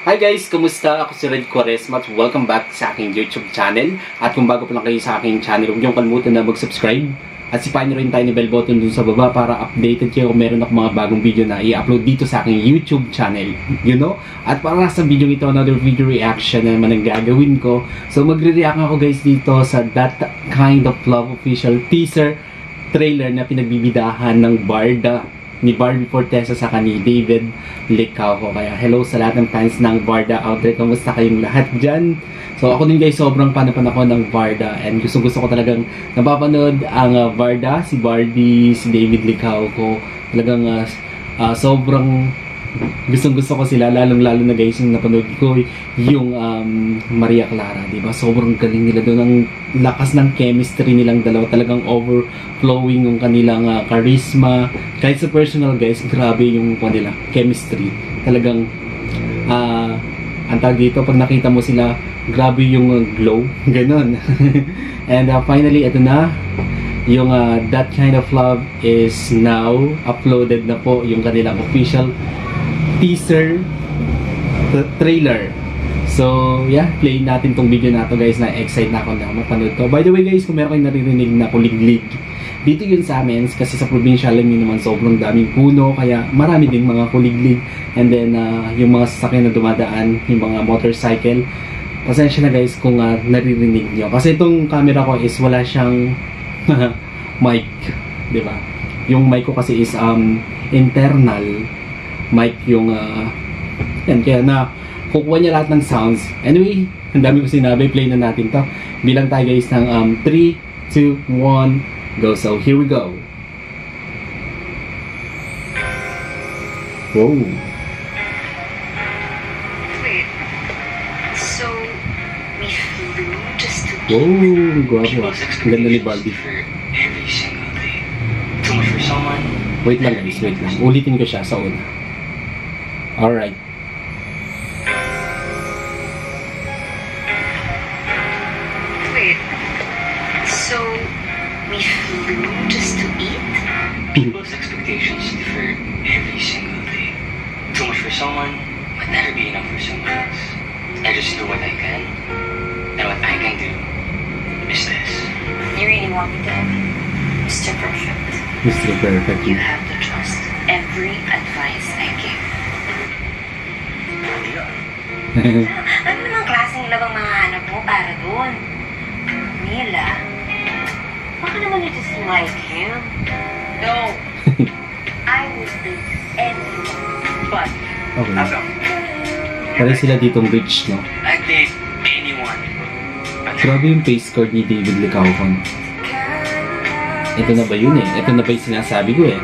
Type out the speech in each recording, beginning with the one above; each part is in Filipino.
Hi guys! Kumusta? Ako si Red Quaresma at welcome back sa aking YouTube channel. At kung bago pa lang kayo sa aking channel, huwag niyong kalimutan na mag-subscribe. At sipain niyo rin tayo ni bell button dun sa baba para updated kayo kung meron ako mga bagong video na i-upload dito sa aking YouTube channel. At para sa video ito, another video reaction na naman ang gagawin ko. So magre-react ako guys dito sa That Kind of Love official teaser trailer na pinagbibidahan ng Barda ni Barbie Fortesa sa ni David Licauco. Kaya hello sa lahat ng fans ng Barda out there. Kamusta kayong lahat dyan? So ako din guys, sobrang fan ako ng Barda and gusto ko talagang napapanood ang Barda, si Barbie, si David Licauco. Talagang sobrang gusto ko sila, lalong-lalo na guys yung napanood ko yung Maria Clara, di ba? Sobrang galing nila doon, ang lakas ng chemistry nilang dalawa, talagang overflowing yung kanilang charisma. Kahit sa personal guys, grabe yung kanila chemistry. Talagang ang tawag dito, pag nakita mo sila, grabe yung glow, ganun. And finally, ito na yung That Kind of Love is now uploaded na po yung kanilang official teaser trailer. So yeah, play natin tong video na to guys, na excited na ako na mapanood to. By the way guys, kung meron kayong naririnig na kuliglig, dito yun sa amin kasi sa probinsya, alam niyo naman sobrang daming puno, kaya marami ding mga kuliglig. And then yung mga sasakyan na dumadaan, yung mga motorcycle, pasensya na guys kung naririnig nyo kasi itong camera ko is wala siyang mic, di ba? Yung mic ko kasi is internal mic yung yan, kaya na kukuha niya lahat ng sounds. Anyway, ang dami ko sinabi, play na natin to. Bilang tayo guys ng 3, 2, 1, go. So here we go. Whoa. Wait. So we flew just to Wow, grabe. Ang ganda ni Barbie. For every single day. Too much for someone. Wait lang guys, wait lang. Ulitin ko siya sa una. Alright. Wait. So we flew just to eat? People's expectations differ every single day. Too much for someone would never be enough for someone else. I just do what I can, and what I can do is this. You really want me to end? Mr. Perfect. Mr. Perfect. You have to trust every advice I give. Ano namang klaseng labang mahanap mo para doon? Mila, baka naman you just like him. No. I would date anyone but Okay. Awesome. Pare sila ditong rich, no? I'd date anyone. But Grabe yung face card ni David Licauco. Ito na ba yun eh? Ito na ba yung sinasabi ko eh?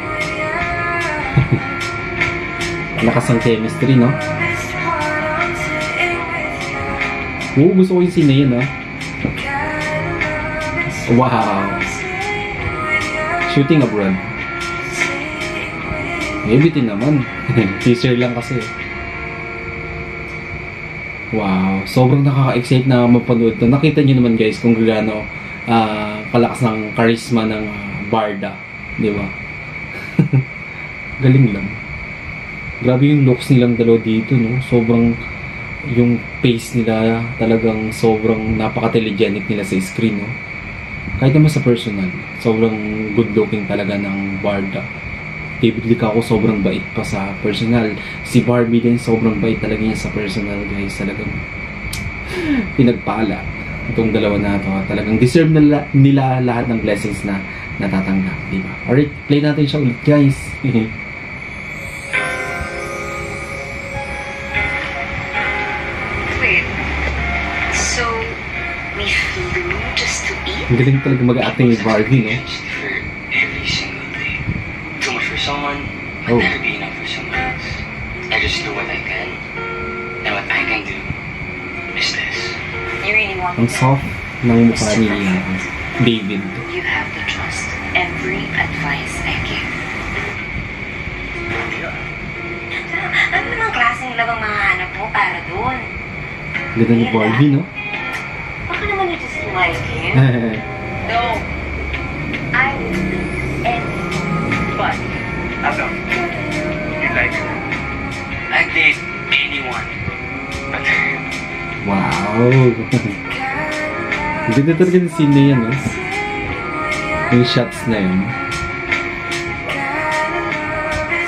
Lakas ang chemistry, no? Oo, gusto ko yung scene na yun, no? Wow! Shooting abroad. Maybe din naman. Teaser lang kasi. Wow! Sobrang nakaka-excite na mapanood to. Nakita nyo naman guys kung gaano kalakas ng charisma ng Barda. Di ba? Galing lang. Grabe yung looks nilang dalawa dito, no? Sobrang yung face nila talagang sobrang napaka-telegenic nila sa screen, no? Kahit naman sa personal, sobrang good looking talaga ng Barda. David Licauco sobrang bait pa sa personal. Si Barbie din sobrang bait talaga niya sa personal, guys. Talagang pinagpala itong dalawa na ito. Talagang deserve nila lahat ng blessings na natatanggap, di ba? Alright, play natin siya ulit, guys. wait. So we flew just to eat? Ang galing talaga mag-acting ni Barbie, no? expectations differ every single day. Too much for someone Oh. would never be enough for someone else. I just do what I can, and what I can do is this. You really want Ang me to soft ng mukha ni David. You have to trust every advice I give. Ano namang klaseng labang mahanap mo para doon? Ganda ni Barbie, no? Baka naman you just like him. No. I would date anyone but Awesome. You like it? I'd date anyone Wow! Ganda talaga ng scene na yan, no? Yung shots na yun.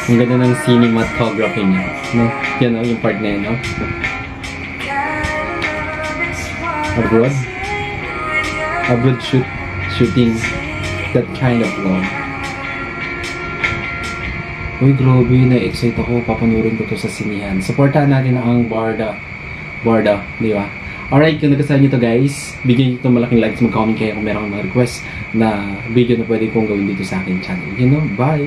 Ang ganda ng cinematography niya. No? Yan, no? Yung part na yun, no? Abroad? Abroad shooting that kind of love. Uy, grabe, na-excite ako. Papanurin ko to sa sinihan. Supportahan natin ang Barda, di ba? Alright, kung nagustuhan nyo to guys, bigyan nyo ito malaking likes, mag-comment kayo kung meron mga request na video na pwede kong gawin dito sa akin channel. You know, bye!